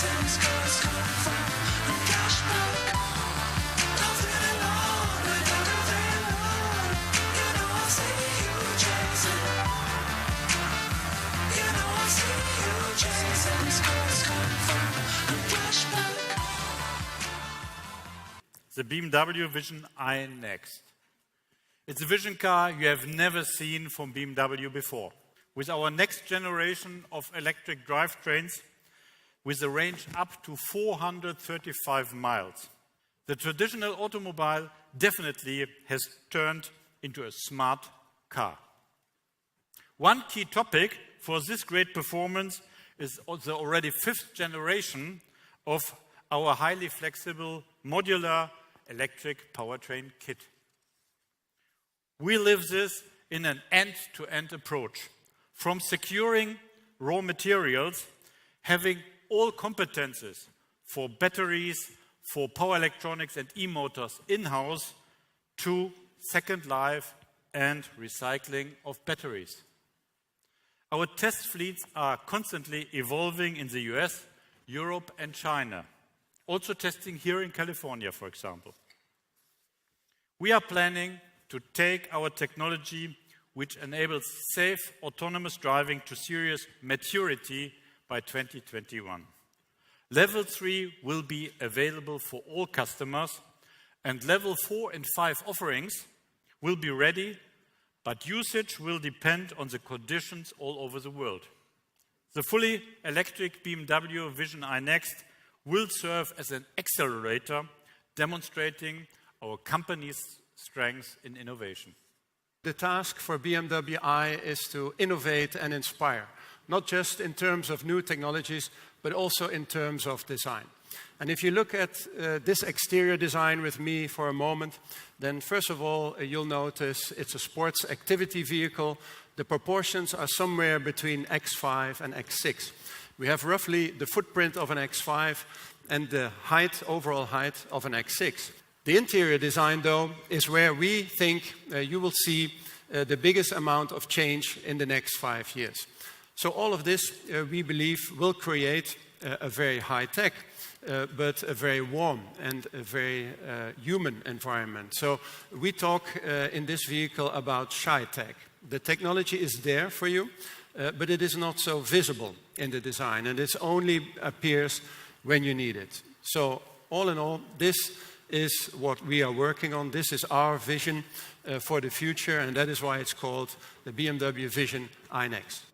The BMW Vision iNEXT. It's a vision car you have never seen from BMW before. With our next generation of electric drivetrains, with a range up to 435 miles, the traditional automobile definitely has turned into a smart car. One key topic for this great performance is the already fifth generation of our highly flexible modular electric powertrain kit. We live this in an end-to-end approach, from securing raw materials, having all competences for batteries, for power electronics and e-motors in-house, to second life and recycling of batteries. Our test fleets are constantly evolving in the US, Europe and China. Also testing here in California, for example. We are planning to take our technology, which enables safe autonomous driving, to serious maturity by 2021. Level 3 will be available for all customers, and Level 4 and 5 offerings will be ready, but usage will depend on the conditions all over the world. The fully electric BMW Vision iNEXT will serve as an accelerator, demonstrating our company's strength in innovation. The task for BMW i is to innovate and inspire, not just in terms of new technologies, but also in terms of design. And if you look at this exterior design with me for a moment, then first of all, you'll notice it's a sports activity vehicle. The proportions are somewhere between X5 and X6. We have roughly the footprint of an X5 and the height, overall height of an X6. The interior design, though, is where we think you will see the biggest amount of change in the next 5 years. So all of this, we believe, will create a very high-tech, but a very warm and a very human environment. So we talk in this vehicle about shy-tech. The technology is there for you, but it is not so visible in the design, and it only appears when you need it. So all in all, this is what we are working on. This is our vision for the future, and that is why it's called the BMW Vision iNEXT.